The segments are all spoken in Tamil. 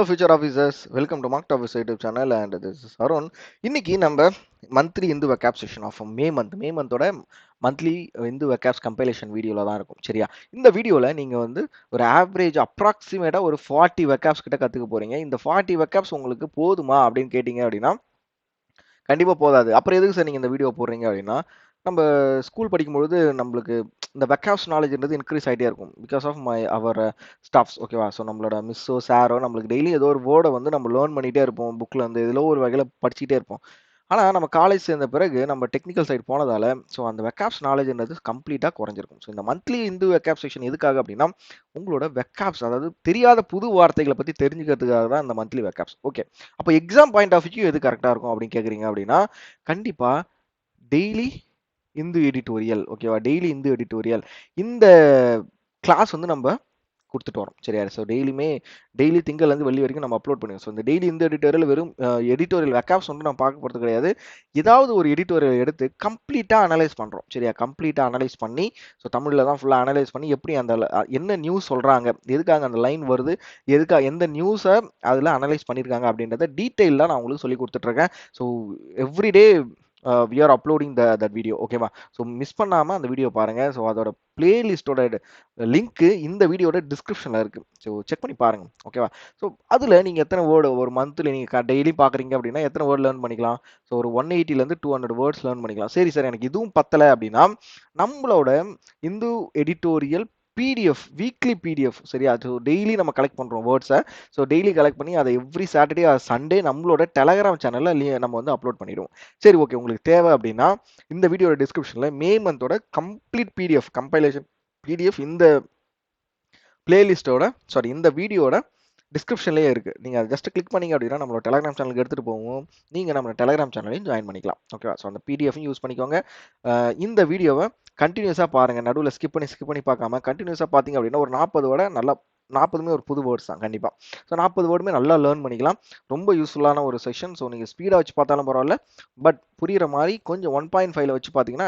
Hello future officers, welcome to Marked Office YouTube channel and this is Arun. இன்னைக்கு நம்ம monthly Hindu vocab session of May மந்தோட மந்த்லி இந்து வெக்காப்ஸ் கம்பைலேஷன் வீடியோல தான் இருக்கும். சரியா? இந்த வீடியோல நீங்க வந்து ஒரு ஆவரேஜ் அப்ராக்சிமேட்டா ஒரு 40 வெக்காப்ஸ் கிட்ட கத்துக்க போறீங்க. இந்த 40 வெக்காப்ஸ் உங்களுக்கு போதுமா அப்படின்னு கேட்டீங்க அப்படின்னா கண்டிப்பா போதாது. அப்புறம் எதுக்கு சார் நீங்க இந்த வீடியோ போடுறீங்க அப்படின்னா, நம்ம ஸ்கூல் படிக்கும்பொழுது நம்மளுக்கு இந்த வெக்காப்ஸ் நாலேஜ்ன்றது இன்க்ரீஸ் ஆயிட்டே இருக்கும். பிகாஸ் ஆஃப் அவர் ஸ்டாஃப்ஸ் ஓகேவா? ஸோ நம்மளோட மிஸ்ஸோ, சாரோ நம்மளுக்கு டெய்லி ஏதோ ஒரு வேர்ட வந்து நம்ம லேர்ன் பண்ணிட்டே இருப்போம். புக்ல இருந்து ஏதோ ஒரு வகையில படிச்சுட்டே இருப்போம். ஆனா நம்ம காலேஜ் சேர்ந்த பிறகு நம்ம டெக்னிக்கல் சைடு போனதால, ஸோ அந்த வெக்காப்ஸ் நாலேஜ்ன்றது கம்ப்ளீட்டா குறைஞ்சிருக்கும். ஸோ இந்த மந்த்லி இந்து வெக்காப் செக்ஷன் எதுக்காக அப்படின்னா, உங்களோட வெக்காப்ஸ் அதாவது தெரியாத புது வார்த்தைகள பத்தி தெரிஞ்சுக்கிறதுக்காக தான் இந்த மந்த்லி வெக்காப்ஸ். ஓகே. அப்ப எக்ஸாம் பாயிண்ட் ஆஃப் வியூ எது கரெக்ட்டா இருக்கும் அப்படின்னு கேட்குறீங்க அப்படின்னா, கண்டிப்பா டெய்லி இந்து எடிட்டோரியல் ஓகேவா? டெய்லி இந்து எடிட்டோரியல் இந்த கிளாஸ் வந்து நம்ம குடுத்துட்டு வரோம். சரியா? ஸோ டெய்லி திங்கள்லேருந்து வெள்ளி வரைக்கும் நம்ம அப்லோட் பண்ணுவோம். ஸோ இந்த டெய்லி இந்த எடிட்டோரியல் வெறும் எடிட்டோரியல் வெக்காப்ஸ் வந்து நம்ம பார்க்க போறது கிடையாது. ஏதாவது ஒரு எடிட்டோரியல் எடுத்து கம்ப்ளீட்டா அனலைஸ் பண்றோம். சரியா? கம்ப்ளீட்டா அனலைஸ் பண்ணி ஸோ தமிழ்ல தான் ஃபுல்லா அனலைஸ் பண்ணி எப்படி அந்த என்ன நியூஸ் சொல்றாங்க? எதுக்காக அந்த லைன் வருது? எந்த நியூஸ அதுல அனலைஸ் பண்ணியிருக்காங்க அப்படின்றத டீட்டெயிலா நான் உங்களுக்கு சொல்லிக் குடுத்துட்டு இருக்கேன். So every day we are uploading that video ஓகேவா? ஸோ மிஸ் பண்ணாம அந்த வீடியோ பாருங்க. ஸோ அதோட பிளேலிஸ்டோட லிங்க் இந்த வீடியோட டிஸ்கிரிப்ஷன்ல இருக்கு. ஸோ செக் பண்ணி பாருங்க ஓகேவா? ஸோ அதுல நீங்க எத்தனை வேர்டு ஒரு மந்த்ல நீங்க டெய்லி பாக்குறீங்க அப்படின்னா எத்தனை வேர்ட் லேர்ன் பண்ணிக்கலாம்? ஸோ ஒரு 180ல இருந்து 200 வேர்ட்ஸ் லேர்ன் பண்ணிக்கலாம். சரி சார் எனக்கு இதுவும் பத்தல அப்படின்னா நம்மளோட Hindu editorial PDF weekly PDF சரியா? ஸோ டெய்லி நம்ம கலெக்ட் பண்றோம் வேர்ட்ஸை. ஸோ டெய்லி கலெக்ட் பண்ணி அதை எவ்ரி சாட்டர்டே ஆர் சண்டே நம்மளோட டெலகிராம் சேனல்ல நம்ம வந்து அப்லோட் பண்ணிடுவோம். சரி ஓகே உங்களுக்கு தேவை அப்படின்னா இந்த வீடியோட டிஸ்கிரிப்ஷன்ல மே மந்தோட கம்ப்ளீட் பிடிஎஃப் கம்பைலேஷன் பிடிஎஃப் இந்த பிளேலிஸ்டோட இந்த வீடியோட டிஸ்கிரிப்ஷன்லேயே இருக்கு. நீங்க அதை ஜஸ்ட் கிளிக் பண்ணீங்க அப்படின்னா நம்மளோட டெலகிராம் சேனலுக்கு எடுத்துட்டு போவோம். நீங்க நம்ம டெலகிராம் சேனலையும் ஜாயின் பண்ணிக்கலாம். ஓகேவா? ஸோ அந்த பிடிஎஃப் யூஸ் பண்ணிக்கோங்க. இந்த வீடியோவை கண்டினியூஸா பாருங்க. நடுவில் ஸ்கிப் பண்ணி பார்க்காம கண்டினியூஸா பார்த்தீங்க அப்படின்னா ஒரு 40 வரை நல்லா 40மே ஒரு புது வேர்ட்ஸ் தான் கண்டிப்பா. ஸோ 40 வேர்டுமே நல்லா லேர்ன் பண்ணிக்கலாம். ரொம்ப யூஸ்ஃபுல்லான ஒரு செஷன். ஸோ நீங்க ஸ்பீடா வச்சு பார்த்தாலும் பரவாயில்ல. பட் புரியுற மாதிரி கொஞ்சம் 1.5ல வச்சு பார்த்தீங்கன்னா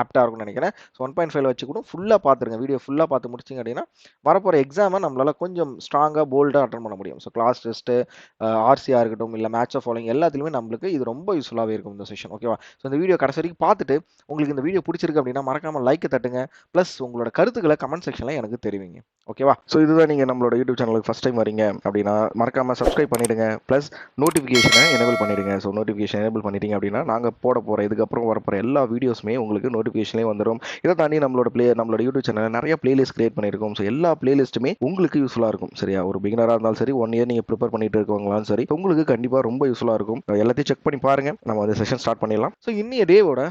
ஆப்டா இருக்கும்னு நினைக்கிறேன். ஸோ 1.5ல வச்சு கூட ஃபுல்லா பார்த்துருங்க. வீடியோ ஃபுல்லா பார்த்து முடிச்சிங்க அப்படின்னா வரப்போற எக்ஸாமை நம்மளால கொஞ்சம் ஸ்ட்ராங்கா போல்டா அட்டன் பண்ண முடியும். ஸோ கிளாஸ் டெஸ்ட் ஆர்சியா இருக்கட்டும் இல்ல மேட்ச் ஆஃப் ஃபாலோயிங் எல்லாத்துலயுமே நம்மளுக்கு இது ரொம்ப யூஸ்ஃபுல்லாவே இருக்கும் இந்த செஷன். ஓகேவா? ஸோ இந்த வீடியோ கடைசி வரைக்கும் பார்த்துட்டு உங்களுக்கு இந்த வீடியோ பிடிச்சிருக்கு அப்படின்னா மறக்காம லைக் தட்டுங்க. பிளஸ் உங்களோட கருத்துக்களை கமெண்ட் செக்ஷன்ல எனக்கு தெரிவிங்க. ஓகேவா? ஸோ இதுதான் நீங்க நம்மளோட யூடியூப் சேனலுக்கு ஃபர்ஸ்ட் டைம் வரீங்க அப்படின்னா மறக்காம சப்ஸ்கிரைப் பண்ணிடுங்க. பிளஸ் நோட்டிஃபிகேஷனை எனேபிள் பண்ணிடுங்க. ஸோ நோட்டிஃபிகேஷன் எனேபிள் பண்ணிட்டீங்க அப்படின்னா நாங்க போட போற இதுக்கப்புறம் வரப்போற எல்லா வீடியோஸுமே உங்களுக்கு நோட்டிஃபிகேஷன்லேயே வந்துடும். இதை தாண்டி நம்மளோட யூடியூப் சேனல் நிறைய பிளேலிஸ்ட் கிரியேட் பண்ணியிருக்கோம். ஸோ எல்லா பிளேலிஸ்ட்டுமே உங்களுக்கு யூஸ்ஃபுல்லாக இருக்கும். சரியா? ஒரு பிகினராக இருந்தாலும் சரி 1 இயர் நீங்கள் ப்ரிப்பேர் பண்ணிட்டு இருக்கவங்களாலும் சரி உங்களுக்கு கண்டிப்பாக ரொம்ப யூஸ்ஃபுல்லாக இருக்கும். எல்லாத்தையும் செக் பண்ணி பாருங்க. நம்ம வந்து செஷன் ஸ்டார்ட் பண்ணிடலாம். ஸோ இன்னைய டேவோட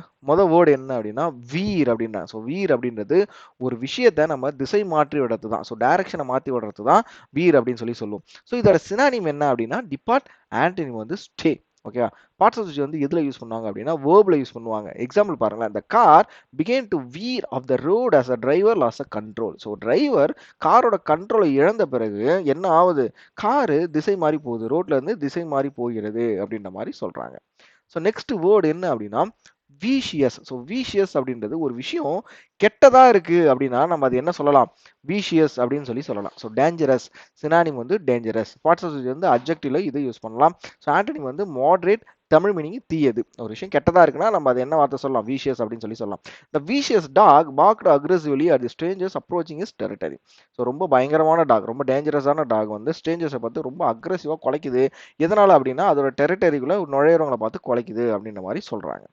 வேர்டு என்ன அப்படின்னா வீர் அப்படின்னா. ஸோ வீர் அப்படின்றது ஒரு விஷயத்தை நம்ம திசை மாற்றி விடுறது தான். ஸோ டைரக்ஷனை மாற்றி விடுறது தான் வீர் அப்படின்னு சொல்லுவோம். ஸோ இதோட சினானிம் என்ன அப்படின்னா டிபார்ட், ஆன்டனிம் வந்து ஸ்டே. ஓகேவா? பார்ட்ஸ் ஆஃப் ஸ்பீச் வந்து எதுல யூஸ் பண்ணுவாங்க அப்படின்னா வேர்ப்ல யூஸ் பண்ணுவாங்க. எக்ஸாம்பிள் பாருங்களேன். the car began to veer off the road as a driver lost control. So driver காரோட கண்ட்ரோலை இழந்த பிறகு என்ன ஆகுது? காரு திசை மாறி போகுது. ரோட்ல இருந்து திசை மாறி போகிறது அப்படின்ற மாதிரி சொல்றாங்க. ஸோ நெக்ஸ்ட் வேர்டு என்ன அப்படின்னா வீஷியஸ். ஸோ வீஷியஸ் அப்படின்றது ஒரு விஷயம் கெட்டதா இருக்கு அப்படின்னா நம்ம அது என்ன சொல்லலாம்? வீஷியஸ் அப்படின்னு சொல்லலாம். ஸோ டேஞ்சரஸ் சினானிம் வந்து டேஞ்சரஸ். பார்ட்ஸ் ஆஃப் ஸ்பீச் வந்து அட்ஜெக்டிவ்ல இதை யூஸ் பண்ணலாம். ஸோ ஆன்டனிம் வந்து மாடரேட், தமிழ் மீனிங் தீயது. ஒரு விஷயம் கெட்டதா இருக்குன்னா நம்ம அது என்ன வார்த்தை சொல்லலாம்? வீஷியஸ் அப்படின்னு சொல்லலாம். The vicious dog barked aggressively at the strangers approaching his territory. So ரொம்ப பயங்கரமான டாக், ரொம்ப டேஞ்சரஸான டாக் வந்து ஸ்ட்ரேஞ்சர்ஸை பார்த்து ரொம்ப அக்ரெசிவா குலைக்குது. எதனால அப்படின்னா அதோட டெரிட்டரிக்குள்ள நுழையிறவங்களை பார்த்து குலைக்குது அப்படின்ற மாதிரி சொல்றாங்க.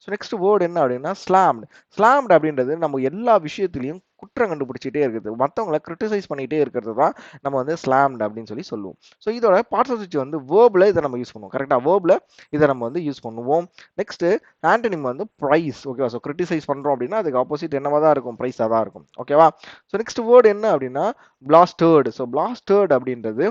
ஸோ நெக்ஸ்ட் வேர்டு என்ன அப்படின்னா ஸ்லாம்டு. ஸ்லாம்டு அப்படின்றது நம்ம எல்லா விஷயத்திலையும் குற்றம் கண்டுபிடிச்சிட்டே இருக்குது. மற்றவங்களை கிரிட்டிசைஸ் பண்ணிட்டே இருக்கிறது தான் நம்ம வந்து ஸ்லாம்டு அப்படின்னு சொல்லுவோம். ஸோ இதோட பார்ட்ஸ் ஆஃப் ஸ்பீச் வந்து வேர்ப்ல இதை நம்ம யூஸ் பண்ணுவோம். கரெக்டாக வேர்ப்ல இதை நம்ம வந்து யூஸ் பண்ணுவோம். நெக்ஸ்ட் ஆன்டனிம் வந்து ப்ரைஸ். ஓகேவா? ஸோ கிரிட்டிசைஸ் பண்றோம் அப்படின்னா அதுக்கு ஆப்போசிட் என்னவா தான் இருக்கும்? ப்ரைஸாக தான் இருக்கும். ஓகேவா? ஸோ நெக்ஸ்ட் வேர்டு என்ன அப்படின்னா பிளாஸ்டர்டு. ஸோ பிளாஸ்டர்டு அப்படின்றது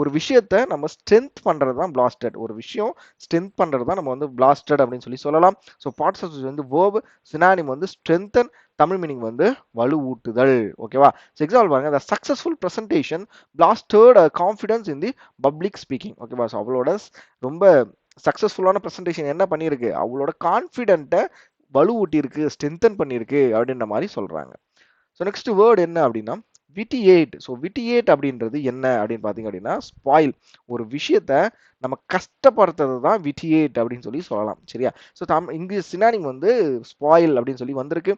ஒரு விஷயத்தை நம்ம ஸ்ட்ரென்த் பண்றது தான் பிளாஸ்டர்ட். ஒரு விஷயம் ஸ்ட்ரென்த் பண்றது தான் நம்ம வந்து பிளாஸ்டர்ட் அப்படின்னு சொல்லலாம். ஸோ பார்ட்ஸ் ஆஃப் ஸ்பீச் வந்து வேர்ப், சினானிம் வந்து ஸ்ட்ரென்தன், தமிழ் மீனிங் வந்து வலுவூட்டுதல். ஓகேவா? ஸோ எக்ஸாம்பிள் பாருங்க. the successful presentation blasted confidence in the public speaking. ஓகேவா? ஸோ அவளோட ரொம்ப சக்சஸ்ஃபுல்லான பிரசன்டேஷன் என்ன பண்ணியிருக்கு? அவளோட கான்ஃபிடென்ட்டை வலுவூட்டி இருக்கு, ஸ்ட்ரென்தன் பண்ணியிருக்கு அப்படின்ற மாதிரி சொல்றாங்க. ஸோ நெக்ஸ்ட் வேர்டு என்ன அப்படின்னா விட்டியேட். ஸோ விட்டியேட் அப்படின்றது என்ன அப்படின்னு பார்த்தீங்க அப்படின்னா, ஸ்பாயில். ஒரு விஷயத்த நம்ம கஷ்டப்படுத்துறது தான் விட்டியேட் அப்படின்னு சொல்லலாம். சரியா? ஸோ இங்கிலீஷ் சினானிம் வந்து ஸ்பாயில் அப்படின்னு சொல்லி வந்திருக்கு.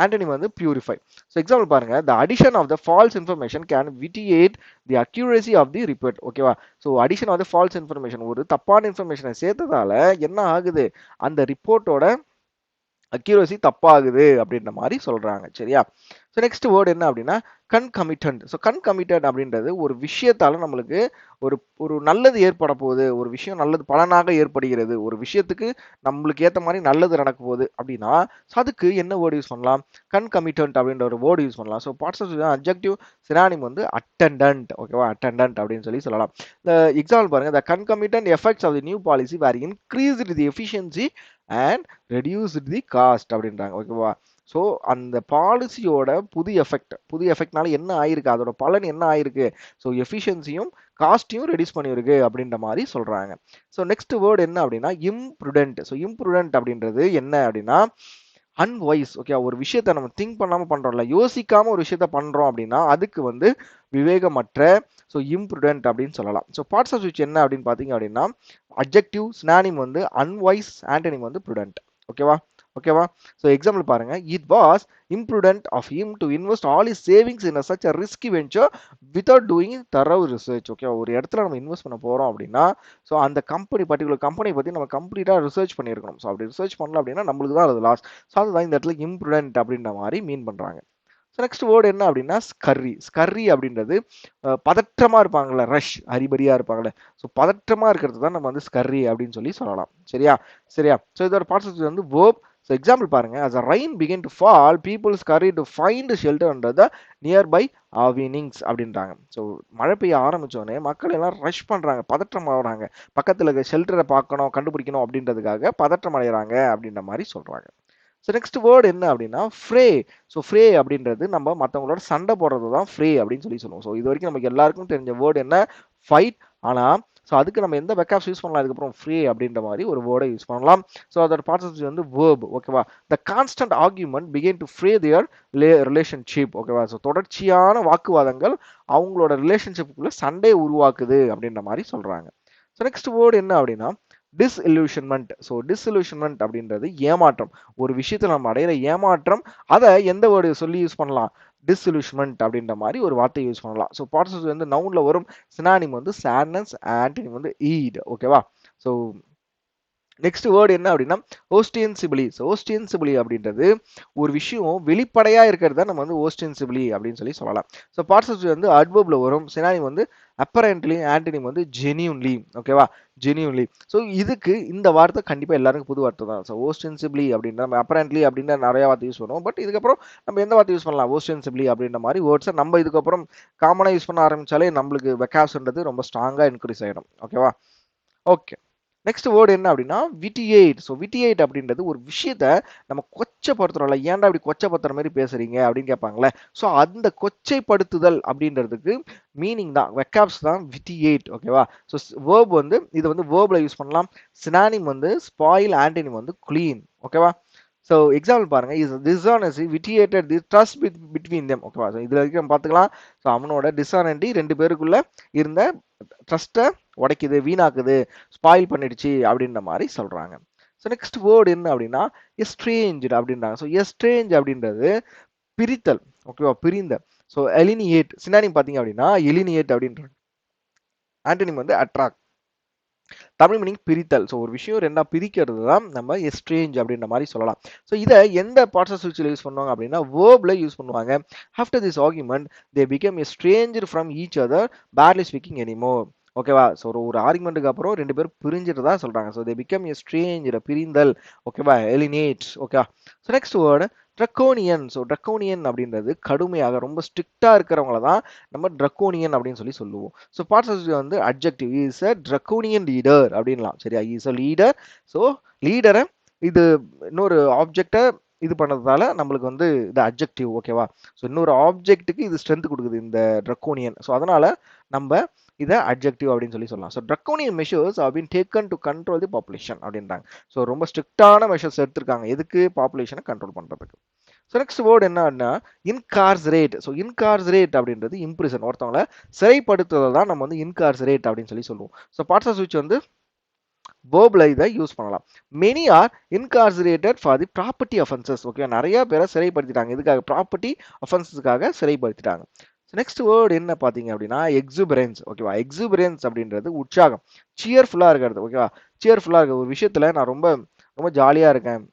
ஆண்டனிம் வந்து பியூரிஃபை. ஸோ எக்ஸாம்பிள் பாருங்க, the addition of the false information can vitiate the accuracy of the report. ஓகேவா? So addition of the false information, ஒரு தப்பான இன்ஃபர்மேஷனை சேர்த்ததால என்ன ஆகுது, அந்த ரிப்போர்ட்டோட அக்யூரசி தப்பாகுது அப்படின்ற மாதிரி சொல்றாங்க. சரியா? ஸோ நெக்ஸ்ட் வேர்ட் என்ன அப்படின்னா கன்கமிட்டன்ட். ஸோ கன்கமிட்டன்ட் அப்படின்றது ஒரு விஷயத்தால நம்மளுக்கு ஒரு ஒரு நல்லது ஏற்பட போகுது, ஒரு விஷயம் நல்லது பலனாக ஏற்படுகிறது, ஒரு விஷயத்துக்கு நம்மளுக்கு ஏற்ற மாதிரி நல்லது நடக்க போகுது அப்படின்னா, ஸோ அதுக்கு என்ன வேர்டு யூஸ் பண்ணலாம், கன்கமிட்டன்ட் அப்படின்ற ஒரு வேர்டு யூஸ் பண்ணலாம். So parts of adjective synonym வந்து அட்டெண்டன்ட். ஓகேவா? அட்டெண்டன்ட் அப்படின்னு சொல்லலாம். இந்த எக்ஸாம்பிள் பாருங்க, the concomitant effects of the new policy were increased the efficiency and reduced the cost அப்படின்றாங்க. ஓகேவா? ஸோ அந்த பாலிசியோட புது எஃபெக்ட்னால என்ன ஆயிருக்கு, அதோட பலன் என்ன ஆயிருக்கு, ஸோ எஃபிஷியன்சியும் காஸ்ட்டையும் ரெடியூஸ் பண்ணியிருக்கு அப்படின்ற மாதிரி சொல்றாங்க. ஸோ நெக்ஸ்ட் வேர்டு என்ன அப்படின்னா இம்ப்ருடென்ட். ஸோ இம்ப்ருடென்ட் அப்படின்றது என்ன அப்படின்னா அன்வைஸ். ஓகே, ஒரு விஷயத்த நம்ம திங்க் பண்ணாம பண்றோம்ல, யோசிக்காம ஒரு விஷயத்த பண்றோம் அப்படின்னா அதுக்கு வந்து விவேகமற்ற, ஸோ இம்ப்ருடென்ட் அப்படின்னு சொல்லலாம். ஸோ பார்ட்ஸ் ஆஃப் ஸ்பீச் என்ன அப்படின்னு பார்த்தீங்க அப்படின்னா அட்ஜெக்டிவ் சினானிம் வந்து அன்வைஸ், ஆண்டனிம் வந்து ப்ருடென்ட். ஓகேவா? ஓகேவா? ஸோ எக்ஸாம்பிள் பாருங்க, it was imprudent of him to invest all his savings in such a risky venture without doing thorough research. Okay, ஒரு இடத்துல நம்ம இன்வெஸ்ட் பண்ண போறோம் அப்படின்னா, ஸோ அந்த பர்டிகுலர் கம்பெனி பத்தி நம்ம கம்ப்ளீட்டாக ரிசர்ச் பண்ணியிருக்கணும். ஸோ அப்படி ரிசர்ச் பண்ணல அப்படின்னா நம்மளுக்கு தான் அது லாஸ். ஸோ அதுதான் இந்த இடத்துல இம்ப்ருடென்ட் அப்படின்ற மாதிரி மீன் பண்றாங்க. ஸோ நெக்ஸ்ட் வேர்டு என்ன அப்படின்னா ஸ்கர்ரி. ஸ்கர்ரி அப்படின்றது பதற்றமா இருப்பாங்கல்ல, ரஷ் ஹரிபரியா இருப்பாங்கல்ல, ஸோ பதற்றமா இருக்கிறது தான் நம்ம வந்து ஸ்கர்ரி அப்படின்னு சொல்லலாம். சரியா? சரியா? ஸோ இதோட பார்ட்ஸ் வந்து வேர்ப். ஸோ எக்ஸாம்பிள் பாருங்க, as a rain began to fall people scurried to find shelter under the nearby awnings அப்படின்றாங்க. ஸோ மழை பெய்ய ஆரம்பிச்சோடனே மக்கள் எல்லாம் ரஷ் பண்றாங்க, பதற்றம் ஆகுறாங்க, பக்கத்துல இருக்க ஷெல்டரை பார்க்கணும், கண்டுபிடிக்கணும் அப்படின்றதுக்காக பதற்றம் அடைகிறாங்க அப்படின்ற மாதிரி சொல்றாங்க. ஸோ நெக்ஸ்ட் வேர்டு என்ன அப்படின்னா ஃப்ரே. ஸோ ஃப்ரே அப்படின்றது நம்ம மற்றவங்களோட சண்டை போடுறது தான் ஃப்ரே அப்படின்னு சொல்லுவோம். ஸோ இது வரைக்கும் நமக்கு எல்லாருக்கும் தெரிஞ்ச வேர்டு என்ன, ஃபைட். ஆனால் ஸோ அதுக்கு நம்ம எந்த வெக்காப்ஸ் யூஸ் பண்ணலாம், அதுக்கப்புறம் ஃப்ரே அப்படின்ற மாதிரி ஒரு வேர்டை யூஸ் பண்ணலாம். ஸோ அதோட பார்ட்ஸ் வந்து வேர்ப். ஓகேவா? த constant argument began to Fray their relationship. ஓகேவா? ஸோ தொடர்ச்சியான வாக்குவாதங்கள் அவங்களோட ரிலேஷன்ஷிப்புக்குள்ள சண்டையை உருவாக்குது அப்படின்ற மாதிரி சொல்றாங்க. ஸோ நெக்ஸ்ட் வேர்டு என்ன அப்படின்னா டிஸ்இல்யூஷன்மெண்ட். ஸோ டிஸ்இல்யூஷன்மெண்ட் அப்படின்றது ஏமாற்றம். ஒரு விஷயத்தில் நம்ம அடையிற ஏமாற்றம், அதை எந்த வேர்டு சொல்லி யூஸ் பண்ணலாம், டிஸ்இல்யூஷன்மெண்ட் அப்படின்ற மாதிரி ஒரு வார்த்தையை யூஸ் பண்ணலாம். ஸோ பார்ட்ஸ் வந்து நவுன்ல வரும். சினானிம் வந்து சாட்னஸ், ஆன்டனிம் வந்து ஈட். ஓகேவா? ஸோ நெக்ஸ்ட் வேர்டு என்ன அப்படின்னா ஓஸ்டியன்சிபிலி. ஓஸ்டியன்சிபிலி அப்படின்றது ஒரு விஷயம் வெளிப்படையா இருக்கிறத நம்ம வந்து ஓஸ்டியன்சிபிலி அப்படின்னு சொல்லலாம். ஸோ பார்ட்ஸ் வந்து அட்வர்ப்ல வரும். சினானிம் வந்து அப்பரண்ட்லி, ஆன்டனிம் வந்து ஜெனியூன்லி. ஓகேவா? ஜெனியூன்லி. ஸோ இதுக்கு இந்த வார்த்தை கண்டிப்பா எல்லாருக்கும் புது வார்த்தை தான். ஸோ ஓஸ்டென்சிபிலி அப்படின்ற நம்ம அப்பரண்ட்லி அப்படின்ற நிறைய வார்த்தை யூஸ் பண்ணுவோம். பட் இதுக்கப்புறம் நம்ம எந்த வார்த்தை யூஸ் பண்ணலாம், ஓஸ்டென்சிபிலி அப்படின்ற மாதிரி வேர்ட்ஸை நம்ம இதுக்கப்புறம் காமனாக யூஸ் பண்ண ஆரம்பிச்சாலே நம்மளுக்கு வெக்காப்ஸ்ன்றது ரொம்ப ஸ்ட்ராங்காக இன்க்ரீஸ் ஆகிடும். ஓகேவா? ஓகே. நெக்ஸ்ட் வேர்டு என்ன அப்படின்னா விட்டியேட். ஸோ விட்டியேட் அப்படின்றது ஒரு விஷயத்த நம்ம கொச்சப்படுத்துறோம்ல, ஏன்டா இப்படி கொச்சப்படுத்துற மாதிரி பேசுறீங்க அப்படின்னு கேட்பாங்களே, ஸோ அந்த கொச்சைப்படுத்துதல் அப்படின்றதுக்கு மீனிங் தான், வெக்காப்ஸ் தான் விட்டியேட். ஓகேவா? ஸோ வேர்ப் வந்து இது வந்து வேர்ப்ல யூஸ் பண்ணலாம். சினானிம் வந்து ஸ்பாயில், ஆன்டனிம் வந்து க்ளீன். ஓகேவா? ஸோ எக்ஸாம்பிள் பாருங்க, is dishonesty vitiated the trust between them. ஓகேவா? ஸோ இதுல வரைக்கும் நம்ம பார்த்துக்கலாம். ஸோ அவனோட டிஸ்ஆனஸ்டி ரெண்டு பேருக்குள்ள இருந்த ட்ரஸ்ட்டை உடைக்குது, வீணாக்குது, ஸ்பாயில் பண்ணிடுச்சு அப்படின்ற மாதிரி சொல்றாங்க. ஸோ நெக்ஸ்ட் வேர்டு என்ன அப்படின்னா எஸ்ட்ரேஞ்ச் அப்படின்றாங்க. ஸோ எஸ்ட்ரேஞ்ச் அப்படின்றது பிரித்தல். ஓகேவா? பிரிந்த. ஸோ எலினியேட் சினானிம் பார்த்தீங்க அப்படின்னா எலினியேட் அப்படின்ற, ஆன்டனிம் வந்து அட்ராக்ட். தமிழ் மீனிங் பிரித்தல். ஸோ ஒரு விஷயம் ரெண்டா பிரிக்கிறது தான் நம்ம எஸ்ட்ரேஞ்ச் அப்படின்ற மாதிரி சொல்லலாம். ஸோ இதை எந்த பார்ட்ஸ் ஆஃப் ஸ்பீச்சில் யூஸ் பண்ணுவாங்க அப்படின்னா வேர்ப்ல யூஸ் பண்ணுவாங்க. After this argument they become estranged from each other barely speaking anymore. ஓகேவா? ஸோ ஒரு ஆர்குமெண்ட்டுக்கு அப்புறம் ரெண்டு பேரும் பிரிஞ்சிட்டு தான் சொல்றாங்க. ஸோ தே பிகம் எஸ்ட்ரேஞ்சர், பிரிந்தல். ஓகேவா? Alienate. Okay. So next word draconian. So draconian அப்படின்றது கடுமையாக ரொம்ப ஸ்ட்ரிக்டா இருக்கிறவங்கள தான் நம்ம ட்ரக்கோனியன் அப்படின்னு சொல்லுவோம். ஸோ பார்ட்ஸ் வந்து adjective is a draconian leader அப்படின்லாம். சரியா? Is a leader. ஸோ லீடரை இது இன்னொரு ஆப்ஜெக்டை இது பண்ணதுனால நம்மளுக்கு வந்து இது அட்ஜெக்டிவ். ஓகேவா? ஸோ இன்னொரு ஆப்ஜெக்ட்டுக்கு இது ஸ்ட்ரென்த் கொடுக்குது இந்த ட்ரக்கோனியன். ஸோ அதனால நம்ம இதை அட்ஜெக்டிவ் அப்படின்னு சொல்லலாம். So draconian measures have been taken to control the population அப்படின்றாங்க. ஸோ ரொம்ப ஸ்ட்ரிக்டான மெஷர்ஸ் எடுத்திருக்காங்க. எதுக்கு? பாப்புலேஷனை கண்ட்ரோல் பண்றதுக்கு. ஸோ நெக்ஸ்ட் வேர்டு என்னன்னா இன்கார்சரேட். ஸோ இன்கார்சரேட் அப்படின்றது இம்ப்ரிசன், ஒருத்தவங்களை சிறைப்படுத்துவதை தான் நம்ம வந்து இன்கார்சரேட் அப்படின்னு சொல்லி சொல்லுவோம். ஸோ பார்ட்ஸ் ஆஃப் ஸ்பீச் வந்து வேர்ப்ல இதை யூஸ் பண்ணலாம். Many R இன்கார்சரேட்டட் for the property offences. Okay, நிறைய பேரை சிறைப்படுத்திட்டாங்க, இதுக்காக ப்ராப்பர்ட்டி அஃபென்சஸ்க்காக சிறைப்படுத்திட்டாங்க. நெக்ஸ்ட் வேர்டு என்ன பார்த்தீங்க அப்படின்னா எக்ஸுபரன்ஸ். ஓகேவா, எக்ஸுபரன்ஸ் அப்படின்றது உற்சாகம், சியர்ஃபுல்லாக இருக்கிறது. ஓகேவா, சியர்ஃபுல்லாக இருக்க ஒரு விஷயத்தில் நான் ரொம்ப ரொம்ப ஜாலியாக இருக்கேன்,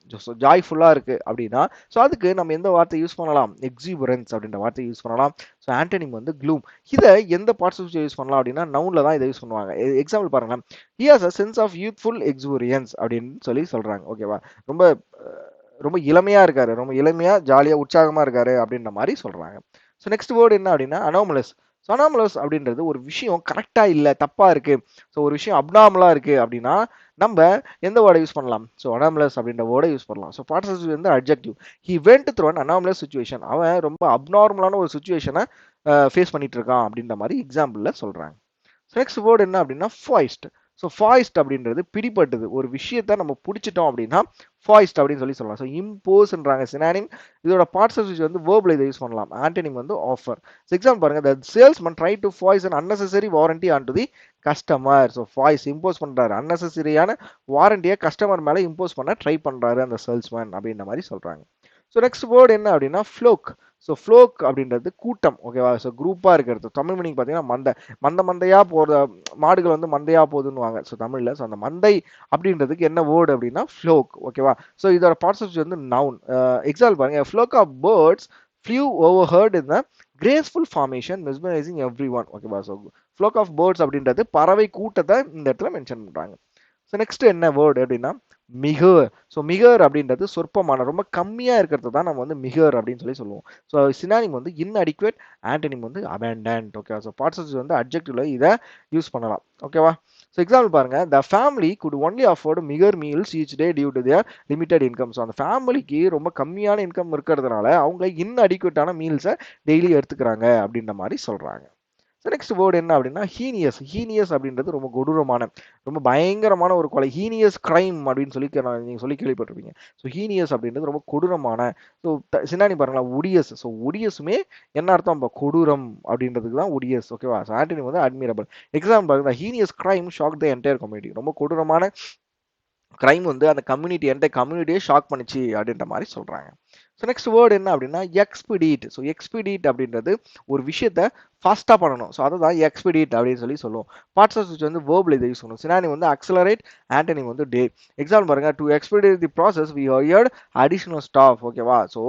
ஜாய்ஃபுல்லாக இருக்குது அப்படின்னா ஸோ அதுக்கு நம்ம எந்த வார்த்தை யூஸ் பண்ணலாம், எக்ஸுபரன்ஸ் அப்படின்ற வார்த்தை யூஸ் பண்ணலாம். ஸோ ஆண்டனிம் வந்து க்ளூம். இதை எந்த பார்ட்ஸ் ஆஃப் யூஸ் பண்ணலாம் அப்படின்னா நவுனில் தான் இதை யூஸ் பண்ணுவாங்க. எக்ஸாம்பிள் பாருங்களேன், he has a sense of youthful exuberance அப்படின்னு சொல்லி சொல்கிறாங்க. ஓகேவா, ரொம்ப ரொம்ப இளமையாக இருக்காரு, ரொம்ப இளமையாக ஜாலியாக உற்சாகமாக இருக்காரு அப்படின்ற மாதிரி சொல்கிறாங்க. ஸோ நெக்ஸ்ட் வேர்டு என்ன அப்படின்னா அனோமலஸ். ஸோ அனாமலஸ் அப்படின்றது ஒரு விஷயம் கரெக்டாக இல்லை, தப்பாக இருக்குது, ஸோ ஒரு விஷயம் அப்நார்மலாக இருக்குது அப்படின்னா நம்ம எந்த வேர்டை யூஸ் பண்ணலாம், ஸோ அனாமலஸ் அப்படின்ற வேர்டை யூஸ் பண்ணலாம். ஸோ பார்ட்ஸ் வந்து adjective. He went through an anomalous situation. அவன் ரொம்ப அப்நார்மலான ஒரு சுச்சுவேஷனை ஃபேஸ் பண்ணிட்டு இருக்கான் அப்படின்ற மாதிரி எக்ஸாம்பிளில் சொல்கிறாங்க. ஸோ நெக்ஸ்ட் வேர்டு என்ன அப்படின்னா ஃபாய்ஸ்ட். ஸோ ஃபாய்ஸ்ட் அப்படின்றது பிடிப்பட்டது, ஒரு விஷயத்த நம்ம பிடிச்சிட்டோம் அப்படின்னா ஃபாய்ஸ்ட் அப்படின்னு சொல்லி சொல்லலாம். ஸோ இம்போஸ்ன்றாங்க சினானிம். இதோட பார்ட்ஸ் ஆஃப் ஸ்பீச் வந்து வேர்பில் இதை யூஸ் பண்ணலாம். ஆன்டனிம் வந்து ஆஃபர். ஸோ எக்ஸாம்பிள் பாருங்க, the salesman try to foist an unnecessary warranty on to the customer. So foist impose பண்ணுறாரு, அன்னெசரியான வாரண்டியை கஸ்டமர் மேலே இம்போஸ் பண்ண ட்ரை பண்ணுறாரு அந்த சேல்ஸ்மேன் அப்படின்ற மாதிரி சொல்கிறாங்க. ஸோ நெக்ஸ்ட் வேர்டு என்ன அப்படின்னா ஃப்ளோக். ஸோ ஃப்ளோக் அப்படின்றது கூட்டம். ஓகேவா, ஸோ குரூப்பாக இருக்கிறது. தமிழ் மீனிங் பார்த்தீங்கன்னா மந்தையாக போகிற மாடுகள் வந்து மந்தையாக போகுதுன்னுவாங்க ஸோ தமிழில். ஸோ அந்த மந்தை அப்படின்றதுக்கு என்ன வேர்டு அப்படின்னா ஃப்ளோக். ஓகேவா, ஸோ இதோட பார்ட்ஸ் ஆஃப் வந்து நவுன். எக்ஸாம்பிள் பாருங்க, flock of birds flew overhead in the graceful formation mesmerizing everyone. ஓகேவா, ஸோ ஃப்ளோக் ஆஃப் பேர்ட்ஸ் அப்படின்றது பறவை கூட்டத்தை இந்த இடத்துல மென்ஷன் பண்ணுறாங்க. ஸோ நெக்ஸ்ட் என்ன வேர்டு அப்படின்னா மிகர். ஸோ மிகர் அப்படின்றது சொற்பமான, ரொம்ப கம்மியாக இருக்கிறது தான் நம்ம வந்து மிகர் அப்படின்னு சொல்லி சொல்லுவோம். ஸோ சினானிம் வந்து இன்அடிக்குவேட், ஆன்டனிம் வந்து அபேண்டன்ட். ஓகேவா, ஸோ பார்ட்ஸ் வந்து அட்ஜெக்டிவ்ல இதை யூஸ் பண்ணலாம். ஓகேவா, ஸோ எக்ஸாம்பிள் பாருங்க, the family could only afford meagre meals each day due to their limited income. So அந்த ஃபேமிலிக்கு ரொம்ப கம்மியான இன்கம் இருக்கிறதுனால அவங்க இன்அடிக்குவேட்டான மீல்ஸை டெய்லி எடுத்துக்கிறாங்க அப்படின்ற மாதிரி சொல்கிறாங்க. ஸோ நெக்ஸ்ட் வேர்டு என்ன அப்படின்னா ஹீனியஸ். ஹீனியஸ் அப்படின்றது ரொம்ப கொடூரமான, ரொம்ப பயங்கரமான ஒரு கொலை. ஹீனியஸ் கிரைம் அப்படின்னு சொல்லி நீங்கள் சொல்லி கேள்விப்பட்டிருப்பீங்க. ஸோ ஹீனியஸ் அப்படின்றது ரொம்ப கொடூரமான. ஸோ சினானி பாருங்களா, உடியஸ். ஸோ உடியஸுமே என்ன அர்த்தம், கொடூரம் அப்படின்றதுக்கு தான் உடியஸ். ஓகேவா, ஸோ ஆண்டனி வந்து அட்மிரபிள். எக்ஸாம்பிள் பாருங்க, heinous crime shock the entire community. ரொம்ப கொடூரமான கிரைம் வந்து அந்த கம்யூனிட்டி, என்டையர் கம்யூனிட்டியே ஷாக் பண்ணிச்சு அப்படின்ற மாதிரி சொல்கிறாங்க. ஸோ நெக்ஸ்ட் வேர்டு என்ன அப்படின்னா எக்ஸ்பிடீட். ஸோ எக்ஸ்பிடீட் அப்படின்றது ஒரு விஷயத்த ஃபாஸ்ட்டாக பண்ணணும். ஸோ அதை தான் எக்ஸ்பிடீட் அப்படின்னு சொல்லி சொல்லுவோம். பார்ட்ஸ் ஆஃப் ஸ்பீச் வந்து வேர்பில் இதை யூஸ் பண்ணணும். சினானி வந்து அக்ஸலரேட், ஆண்டனி வந்து டே. எக்ஸாம்பிள் பாருங்க, to expedite the process we hired additional staff. ஓகேவா, ஸோ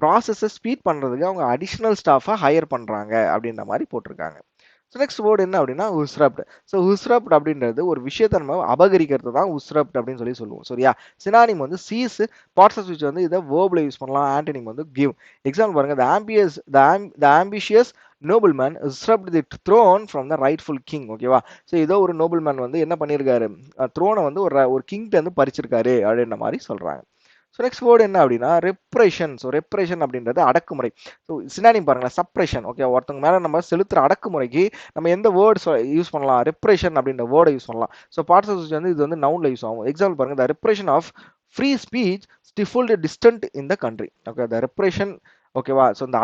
ப்ராசஸை ஸ்பீட் பண்ணுறதுக்கு அவங்க அடிஷனல் ஸ்டாஃபை ஹையர் பண்ணுறாங்க அப்படின்ற மாதிரி போட்டிருக்காங்க. ஸோ நெக்ஸ்ட் வேர்டு என்ன அப்படின்னா உஸ்ரப்ட். ஸோ உஸ்ரப்ட் அப்படின்றது ஒரு விஷயத்தை நம்ம அபகரிக்கிறது தான் உஸ்ரப்ட் அப்படின்னு சொல்லி சொல்லுவோம். சரியா, சினானிம் வந்து சீஸ். பார்ட்ஸ் ஆஃப் ஸ்பீச் வந்து இதை வேர்பில் யூஸ் பண்ணலாம். ஆன்டனிம் வந்து கிவ். எக்ஸாம்பிள் பாருங்க, the ambitious nobleman usurped the throne from the rightful king. ஓகேவா, ஸோ ஏதோ ஒரு நோபல்மேன் வந்து என்ன பண்ணியிருக்காரு, த்ரோனை வந்து ஒரு கிங்கிட்ட வந்து பறிச்சிருக்காரு அப்படின்ற மாதிரி சொல்றாங்க. ஸோ நெக்ஸ்ட் வேர்டு என்ன அப்படின்னா ரெப்ரேஷன். ஸோ ரெப்ரேஷன் அப்படின்றது அடக்குமுறை. ஸோ சினானிம் பாருங்களேன், சப்ரேஷன். ஓகே, ஒருத்தவங்க மேலே நம்ம செலுத்துற அடக்குமுறைக்கு நம்ம எந்த வேர்டு யூஸ் பண்ணலாம், ரெப்ரேஷன் அப்படின்ற வேர்டை யூஸ் பண்ணலாம். ஸோ பார்ட்ஸ் ஆஃப் வந்து இது வந்து நவுன்ல யூஸ் ஆகும். எக்ஸாம்பிள் பாருங்க, the repression of free speech stifled distant in the country. Okay, the repression. ஓகேவா, ஸோ இந்த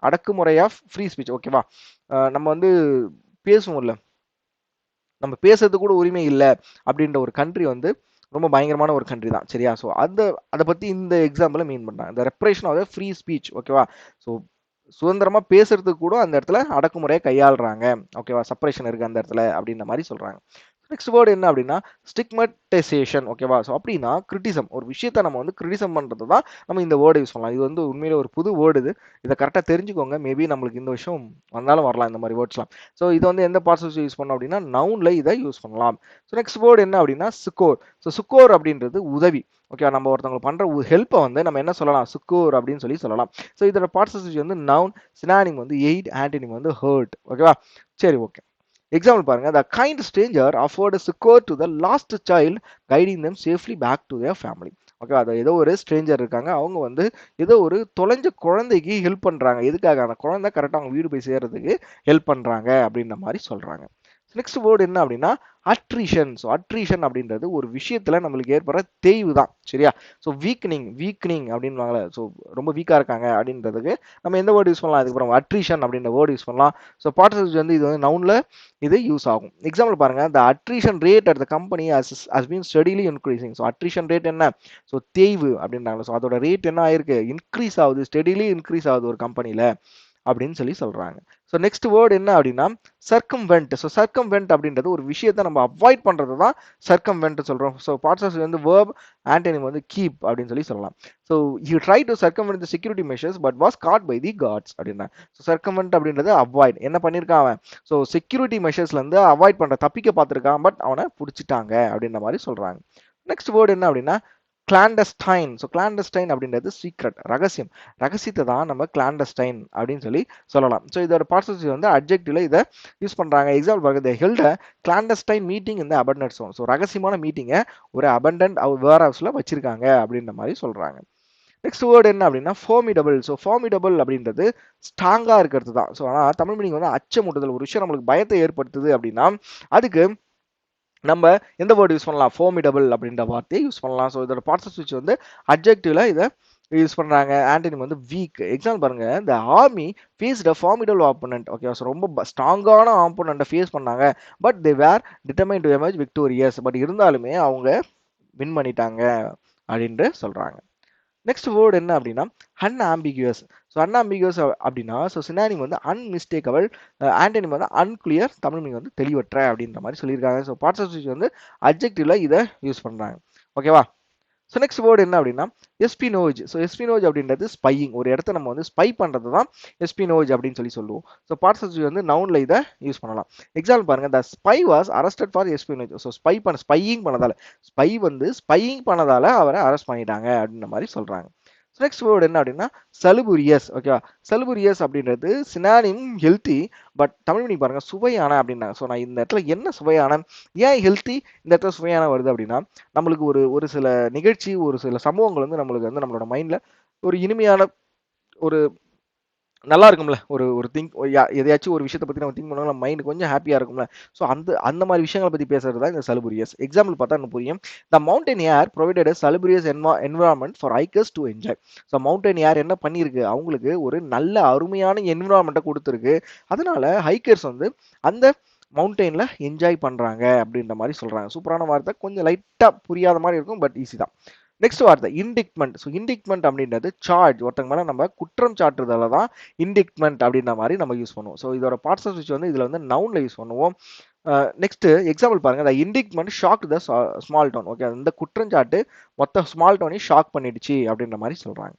அடக்குமுறை ஆஃப் ஃப்ரீ ஸ்பீச். ஓகேவா, நம்ம வந்து பேசுவோம்ல, நம்ம பேசுறது கூட உரிமை இல்லை அப்படின்ற ஒரு கண்ட்ரி வந்து ரொம்ப பயங்கரமான ஒரு கண்ட்ரி தான். சரியா, ஸோ அதை பற்றி இந்த எக்ஸாம்பிளை மீன் பண்ணுறாங்க, இந்த ரெப்ரேஷன் ஆஃப் ஃப்ரீ ஸ்பீச். ஓகேவா, ஸோ சுதந்திரமாக பேசுறதுக்கு கூட அந்த இடத்துல அடக்குமுறையை கையாளுறாங்க. ஓகேவா, செப்பரேஷன் இருக்குது அந்த இடத்துல அப்படின்ற மாதிரி சொல்கிறாங்க. நெக்ஸ்ட் வேர்டு என்ன அப்படின்னா ஸ்டிக்மடைசேஷன். ஓகேவா, ஸோ அப்படின்னா கிரிட்டிசம். ஒரு விஷயத்தை நம்ம வந்து கிரிட்டிசம் பண்ணுறது தான் நம்ம இந்த வேர்டு யூஸ் பண்ணலாம். இது வந்து உண்மையிலே ஒரு புது வேர்டு. இதை கரெக்டாக தெரிஞ்சுக்கோங்க. மேபி நம்மளுக்கு இந்த விஷயம் வந்தாலும் வரலாம் இந்த மாதிரி வேர்ட்ஸ்லாம். ஸோ இது வந்து எந்த பார்ட்ஸ் யூஸ் பண்ணோம் அப்படின்னா நவுனில் இதை யூஸ் பண்ணலாம். ஸோ நெக்ஸ்ட் வேர்டு என்ன அப்படின்னா சுக்கோர். ஸோ சுக்கோர் அப்படின்றது உதவி. ஓகே, நம்ம ஒருத்தவங்களுக்கு பண்ணுற ஹெல்ப்பை வந்து நம்ம என்ன சொல்லலாம், சுக்கோர் அப்படின்னு சொல்லலாம். ஸோ இதோட பார்ட்ஸ் வந்து நவுன். சினானிம் வந்து எய்ட், ஆன்டனிம் வந்து ஹர்ட். ஓகேவா, சரி, ஓகே. எக்ஸாம்பிள் பாருங்க, the kind stranger offered succor to the lost child, guiding them safely back to their family. Okay, அது ஏதோ ஒரு ஸ்ட்ரேஞ்சர் இருக்காங்க, அவங்க வந்து ஏதோ ஒரு தொலைஞ்ச குழந்தைக்கு ஹெல்ப் பண்றாங்க. எதுக்காக, அந்த குழந்தை கரெக்டாக அவங்க வீடு போய் சேர்றதுக்கு ஹெல்ப் பண்றாங்க அப்படின்ற மாதிரி சொல்றாங்க. நெக்ஸ்ட் வேர்டு என்ன அப்படின்னா அட்ரிஷன். ஸோ அட்ரிஷன் அப்படின்றது ஒரு விஷயத்துல நம்மளுக்கு ஏற்படுற தேய்வு தான், சரியா? ஸோ வீக்னிங் வீக்னிங் அப்படின்வாங்களே, ஸோ ரொம்ப வீக்கா இருக்காங்க அப்படின்றதுக்கு நம்ம எந்த வேர்டு யூஸ் பண்ணலாம்? அதுக்கப்புறம் அட்ரிஷன் அப்படின்ற வேர்டு யூஸ் பண்ணலாம். ஸோ பார்ட்டிசிபிள் வந்து இது வந்து நவுன்ல இது யூஸ் ஆகும். எக்ஸாம்பிள் பாருங்க, the attrition rate at the company has been steadily increasing. So attrition rate என்ன? ஸோ தேய்வு அப்படின்றாங்க. ஸோ அதோட ரேட் என்ன ஆயிருக்கு? இன்க்ரீஸ் ஆகுது, ஸ்டெடிலி இன்க்ரீஸ் ஆகுது ஒரு கம்பெனில அப்படின்னு சொல்லி சொல்றாங்க. ஸோ நெக்ஸ்ட் வேர்டு என்ன அப்படின்னா சர்க்கம்வென்ட். ஸோ சர்க்கம்வென்ட் அப்படின்றது ஒரு விஷயத்தை நம்ம அவாய்ட் பண்றது தான் சர்க்கம்வென்ட் சொல்றோம். ஸோ பார்ட்ஸ் வந்து வேர்ப், ஆன்டனிம் வந்து கீப் அப்படின்னு சொல்லி சொல்லலாம். So you try to circumvent the security measures but was caught by the guards அப்படின்னா. ஸோ சர்க்கம்வென்ட் அப்படின்றது அவாய்ட். என்ன பண்ணியிருக்கான் அவன்? ஸோ செக்யூரிட்டி மெஷர்ஸ்ல இருந்து அவாய்ட் பண்ற, தப்பிக்க பார்த்துருக்கான், பட் அவனை பிடிச்சிட்டாங்க அப்படின்ற மாதிரி சொல்றாங்க. நெக்ஸ்ட் வேர்டு என்ன அப்படின்னா கிளாண்டஸ்டைன். ஸோ கிளாண்டஸ்டைன் அப்படின்றது சீக்ரெட், ரகசியம். ரகசியத்தை தான் நம்ம கிளாண்டஸ்டைன் அப்படின்னு சொல்லி சொல்லலாம். ஸோ இதோட பார்ட்ஸ் வந்து அட்ஜெக்டிவ்ல இதை யூஸ் பண்றாங்க. எக்ஸாம்பிள் பாருங்க, தி ஹெல்ட் கிளாண்டஸ்டைன் மீட்டிங் இந்த அபண்டன்ட் ஜோன். ஸோ ரகசியமான மீட்டிங்கை ஒரு அபண்டன்ட் வேர் ஹவுஸ்ல வச்சிருக்காங்க அப்படின்ற மாதிரி சொல்றாங்க. நெக்ஸ்ட் வேர்டு என்ன அப்படின்னா ஃபார்மிடபிள். ஸோ ஃபார்மிடபிள் அப்படின்றது ஸ்ட்ராங்கா இருக்கிறது தான். ஸோ ஆனால் தமிழ் மீனிங் வந்து அச்சமூட்டுதல். ஒரு விஷயம் நம்மளுக்கு பயத்தை ஏற்படுத்துது அப்படின்னா அதுக்கு நம்ம எந்த வேர்டு யூஸ் பண்ணலாம்? ஃபார்மிடபிள் அப்படின்ற வார்த்தையை யூஸ் பண்ணலாம். ஸோ இதோட பார்ட்ஸ் சுவிட்ச் வந்து அட்ஜெக்டிவ்ல இதை யூஸ் பண்றாங்க. ஆன்டனிம் வந்து வீக். எக்ஸாம்பிள் பாருங்க, இந்த army faced a formidable opponent. Okay, so ரொம்ப ஸ்ட்ராங்கான ஆப்போனண்ட்டை ஃபேஸ் பண்ணாங்க. But they were determined to emerge victorious. But இருந்தாலுமே அவங்க வின் பண்ணிட்டாங்க அப்படின்ட்டு சொல்றாங்க. நெக்ஸ்ட் வேர்டு என்ன அப்படின்னா அன்ஆம்பிகுவஸ். ஸோ அன்ஆம்பிகுவஸ் அப்படின்னா ஸோ சினானிம் வந்து அன்மிஸ்டேக்கபிள், ஆன்டனிம் வந்து அன்கிளியர், தமிழ் மீனிங் வந்து தெளிவற்ற அப்படின்ற மாதிரி சொல்லியிருக்காங்க. ஸோ பார்ட்ஸ் ஆஃப் ஸ்பீச் வந்து அட்ஜெக்டிவ்ல இதை யூஸ் பண்றாங்க. ஓகேவா? ஸோ நெக்ஸ்ட் வேர்டு என்ன அப்படின்னா எஸ்பினோஜ். ஸோ எஸ்பினோஜ் அப்படின்றது ஸ்பையிங். ஒரு இடத்த நம்ம வந்து ஸ்பை பண்றது தான் எஸ்பினோஜ் அப்படின்னு சொல்லி சொல்லுவோம். ஸோ பார்ட்ஸ் ஆஃப் வந்து நவுன்ல இதை யூஸ் பண்ணலாம். எக்ஸாம்பிள் பாருங்க, the spy was arrested for espionage. So spying பண்ணதால, ஸ்பை வந்து ஸ்பையிங் பண்ணதால அவரை அரெஸ்ட் பண்ணிட்டாங்க அப்படின்ற மாதிரி சொல்றாங்க. நெக்ஸ்ட் வேர்டு என்ன அப்படின்னா சலுபுரியஸ். ஓகேவா? சலுபுரியஸ் அப்படின்றது synonym healthy, but Tamil meaning பாருங்க சுவையான அப்படின்னாங்க. ஸோ நான் இந்த இடத்துல என்ன சுவையான, ஏன் ஹெல்த்தி இந்த இடத்துல சுவையான வருது அப்படின்னா நம்மளுக்கு ஒரு ஒரு சில நிகழ்ச்சி, ஒரு சில சம்பவங்கள் வந்து நம்மளுக்கு வந்து நம்மளோட மைண்ட்ல ஒரு இனிமையான, ஒரு நல்லா இருக்கும்ல, ஒரு ஒரு திங்க், எதையாச்சும் ஒரு விஷயத்தை பத்தி நம்ம திங்க் பண்ணாலும் மைண்ட் கொஞ்சம் ஹாப்பியா இருக்கும்ல. ஸோ அந்த அந்த மாதிரி விஷயங்களை பத்தி பேசுறது தான் இந்த சலுபுரியஸ். எக்ஸாம்பிள் பார்த்தா எனக்கு புரியும். The mountain air provided salubrious environment for hikers to enjoy. So mountain air என்ன பண்ணியிருக்கு? அவங்களுக்கு ஒரு நல்ல அருமையான என்விரான்மெண்ட்டை கொடுத்துருக்கு. அதனால ஹைக்கர்ஸ் வந்து அந்த மவுண்டெயின்ல என்ஜாய் பண்றாங்க அப்படின்ற மாதிரி சொல்றாங்க. சூப்பரான வார்த்தை, கொஞ்சம் லைட்டா புரியாத மாதிரி இருக்கும், பட் ஈஸி தான். நெக்ஸ்ட் வார்த்தை இண்டிக்மெண்ட். ஸோ இண்டிக்மெண்ட் அப்படின்றது சார்ஜ், ஒருத்தங்க மேல நம்ம குற்றம் சாட்டுறதால தான் இண்டிக்மெண்ட் அப்படின்ற மாதிரி நம்ம யூஸ் பண்ணுவோம். ஸோ இதோட பார்ட்ஸ் ஆஃப் ஸ்பீச் வந்து இதுல வந்து நவுன்ல யூஸ் பண்ணுவோம். நெக்ஸ்ட் எக்ஸாம்பிள் பாருங்க, the indictment shock the small town. Okay, இந்த குற்றஞ்சாட்டு மொத்த ஸ்மால் டவுனையும் ஷாக் பண்ணிடுச்சு அப்படின்ற மாதிரி சொல்றாங்க.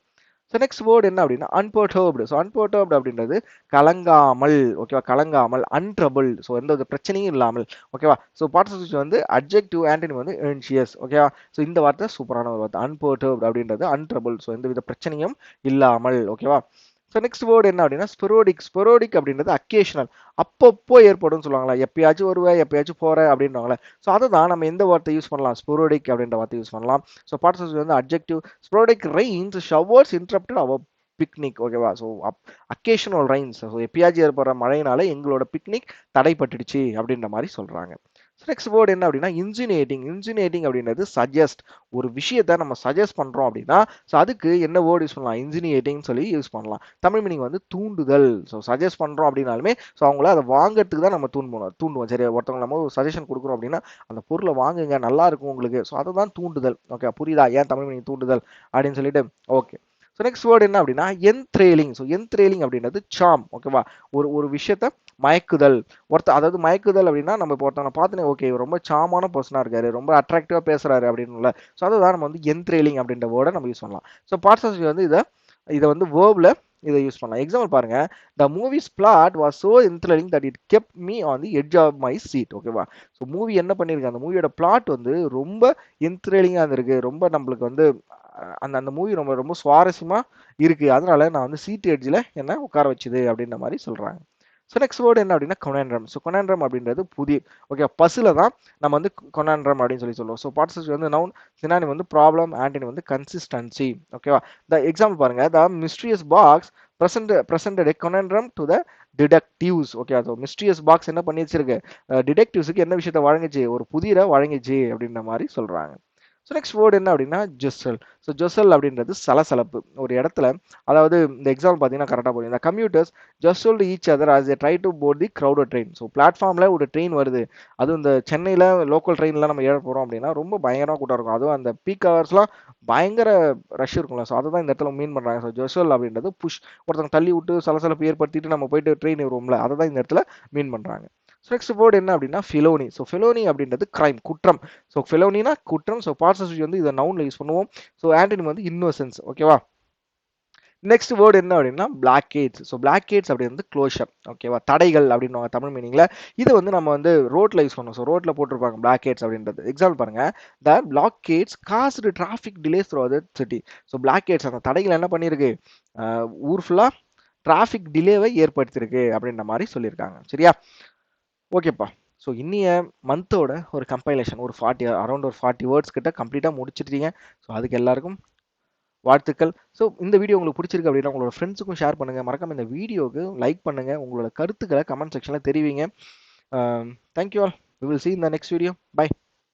ஸோ நெக்ஸ்ட் வேர்டு என்ன அப்படின்னா அன்பர்டர்ப்டு. ஸோ அன்பர்டர்ப்டு அப்படின்றது கலங்காமல். ஓகேவா? கலங்காமல், அன்ட்ரபிள். ஸோ எந்த ஒரு பிரச்சனையும் இல்லாமல். ஓகேவா? ஸோ பார்ட்ஸ் வந்து அட்ஜெக்டிவ், ஆன்டனிம் வந்து ஏன்ஷியஸ். ஓகேவா? ஸோ இந்த வார்த்தை சூப்பரான ஒரு வார்த்தை. அன்பர்டர்ப்டு அப்படின்றது அன்ட்ரபிள். ஸோ எந்த வித பிரச்சனையும் இல்லாமல். ஓகேவா? ஸோ நெக்ஸ்ட் வேர்டு என்ன அப்படின்னா ஸ்பெரோடிக். ஸ்பெரோடிக் அப்படின்றது அக்கேஷனல், அப்பப்போ ஏற்படும் சொல்லுவாங்களா, எப்பயாச்சும் வருவேன் எப்பயாச்சும் போற அப்படின்வாங்களே. ஸோ அதை தான் நம்ம எந்த வார்த்தை யூஸ் பண்ணலாம்? ஸ்பெரோடிக் அப்படின்ற வார்த்தை யூஸ் பண்ணலாம். ஸோ பார்ட்ஸ் வந்து அட்ஜெக்டிவ். ஸ்பெரோடிக் ரெயின்ஸ் ஷவர்ஸ் இன்டரப்டட் அவர் பிக்னிக். ஓகேவா? ஸோ அக்கேஷனல் ரெயின்ஸ், ஸோ எப்பயாச்சும் ஏற்படுற மழையினால எங்களோட பிக்னிக் தடைப்பட்டுடுச்சு அப்படின்ற மாதிரி சொல்றாங்க. நெக்ஸ்ட் வேர்டு என்ன அப்படின்னா இன்சினியேட்டிங். இன்சினியேட்டிங் அப்படின்றது சஜஸ்ட். ஒரு விஷயத்தை நம்ம சஜஸ்ட் பண்றோம் அப்படின்னா ஸோ அதுக்கு என்ன வேர்டு யூஸ் பண்ணலாம்? இன்சினியேட்டிங் சொல்லி யூஸ் பண்ணலாம். தமிழ் மீனிங் வந்து தூண்டுதல். ஸோ சஜஸ்ட் பண்றோம் அப்படின்னாலுமே ஸோ அவங்கள அதை வாங்கறதுக்கு தான் நம்ம தூண்டுவோம். சரி, ஒருத்தவங்க நம்ம ஒரு சஜஷன் கொடுக்குறோம் அப்படின்னா அந்த பொருளை வாங்குங்க, நல்லா இருக்கும் உங்களுக்கு. ஸோ அதை தான் தூண்டுதல். ஓகே, புரியுதா ஏன் தமிழ் மீனிங் தூண்டுதல் அப்படின்னு சொல்லிட்டு? ஓகே. ஸோ நெக்ஸ்ட் வேர்டு என்ன அப்படின்னா என்த்ரேலிங். ஸோ என்த்ரேலிங் அப்படின்றது சாம். ஓகேவா? ஒரு ஒரு விஷயத்த மயக்குதல். அதாவது மயக்குதல் அப்படின்னா நம்ம இப்போ ஒருத்தவங்க பார்த்தோன்னே ஓகே ரொம்ப சாமான பர்சனா இருக்காரு, ரொம்ப அட்ராக்டிவா பேசுறாரு அப்படின்னு. ஸோ அதுதான் நம்ம வந்து என்த்ரேலிங் அப்படின்ற வேர்டை நம்ம யூஸ் பண்ணலாம். ஸோ பார்ட்ஸ் ஆஃப் வந்து இதை வந்து வேர்ப்ல இதை யூஸ் பண்ணலாம். எக்ஸாம்பிள் பாருங்க, the movie's plot was so enthralling that it kept me on the edge of my seat. ஓகேவா? ஸோ மூவி என்ன பண்ணிருக்கு, அந்த மூவியோட பிளாட் வந்து ரொம்ப என்த்ரலிங்கா இருந்திருக்கு, ரொம்ப நம்மளுக்கு வந்து அந்த அந்த மூவி ரொம்ப ரொம்ப சுவாரஸ்யமா இருக்கு, அதனால நான் வந்து சீட் எட்ஜில் என்ன உட்கார வச்சுது அப்படின்ற மாதிரி சொல்றாங்க. ஸோ நெக்ஸ்ட் வேர்டு என்ன அப்படின்னா கொனாண்ட்ரம். ஸோ கொனாண்ட்ரம் அப்படின்றது புதிர். ஓகே, பஸ்ஸில் தான் நம்ம வந்து கொனாண்ட்ரம் அப்படின்னு சொல்லி சொல்லுவோம். ஸோ பார்ட்ஸ் வந்து நவுன், சினானிம் வந்து ப்ராப்ளம், ஆன்டனிம் வந்து கன்சிஸ்டன்சி. ஓகேவா? த எக்ஸாம்பிள் பாருங்க, the mysterious box presented a conundrum to the detectives. Okay, அது மிஸ்டீரியஸ் பாக்ஸ் என்ன பண்ணி வச்சிருக்கு, டிடெக்டிவ்ஸுக்கு என்ன விஷயத்தை வழங்குச்சு, ஒரு புதிரை வழங்குச்சு அப்படின்ற மாதிரி சொல்றாங்க. ஸோ நெக்ஸ்ட் வேர்டு என்ன அப்படின்னா ஜொசல். ஸோ ஜொசல் அப்படின்றது சலசலப்பு ஒரு இடத்துல. அதாவது இந்த எக்ஸாம்பிள் பார்த்தீங்கன்னா கரெக்டாக போகும். இந்த commuters jostle each other as they try to board the crowded train. So பிளாட்ஃபார்மில் ஒரு ட்ரெயின் வருது, அதுவும் இந்த சென்னையில் லோக்கல் ட்ரெயினில் நம்ம ஏற போகிறோம் அப்படின்னா ரொம்ப பயங்கரமாக கூட்டம் இருக்கும். அதுவும் அந்த பீக் ஹவர்ஸ்லாம் பயங்கர ரஷ் இருக்கும்ல. ஸோ அதை தான் இந்த இடத்துல மீன் பண்ணுறாங்க. ஸோ ஜொசல் அப்படின்றது புஷ், ஒருத்தவங்க தள்ளி விட்டு சலசலப்பு ஏற்படுத்திட்டு நம்ம போயிட்டு ட்ரெயின் வருவோம்ல, அதை தான் இந்த இடத்துல மீன் பண்ணுறாங்க. ஸோ நெக்ஸ்ட் வேர்டு என்ன அப்படின்னா ஃபிலோனி. ஸோ ஃபிலோனி அப்படின்றது கிரைம், குற்றம். ஸோ ஃபிலோனினா குற்றம். ஸோ பாஸ்ட் வந்து இதை நவுன்ல யூஸ் பண்ணுவோம். ஸோ ஆன்டனிம் வந்து இன்னோசென்ஸ். ஓகேவா. நெக்ஸ்ட் வேர்டு என்ன அப்படின்னா பிளாக்கேட்ஸ். ஸோ பிளாக்கேட்ஸ் அப்படின்றது க்ளோஷர். ஓகேவா, தடைகள் அப்படின்னு தமிழ் மீனிங்ல. இது வந்து நம்ம வந்து ரோட்ல யூஸ் பண்ணுவோம். ஸோ ரோட்ல போட்டிருப்பாங்க பிளாக்கேட்ஸ் அப்படின்றது. எக்ஸாம்பிள் பாருங்க, the blockades caused traffic delays through the city. So blockades அந்த தடைகள் என்ன பண்ணியிருக்கு, ஊர் ஃபுல்லா டிராஃபிக் டிலேவை ஏற்படுத்தியிருக்கு அப்படின்ற மாதிரி சொல்லியிருக்காங்க. சரியா, ஓகேப்பா. ஸோ இன்னிய மந்தோட ஒரு கம்பைலேஷன் ஒரு 40 அரௌண்ட் ஒரு 40 வேர்ட்ஸ் கிட்ட கம்ப்ளீட்டாக முடிச்சிட்டீங்க. ஸோ அதுக்கு எல்லாருக்கும் வாழ்த்துக்கள். ஸோ இந்த வீடியோ உங்களுக்கு பிடிச்சிருக்கு அப்படின்னா உங்களோட ஃப்ரெண்ட்ஸுக்கும் ஷேர் பண்ணுங்கள். மறக்காம இந்த வீடியோவுக்கு லைக் பண்ணுங்கள். உங்களோட கருத்துக்களை கமெண்ட் செக்ஷனில் தெரிவிங்க. Thank you all. We will see in the next video. Bye.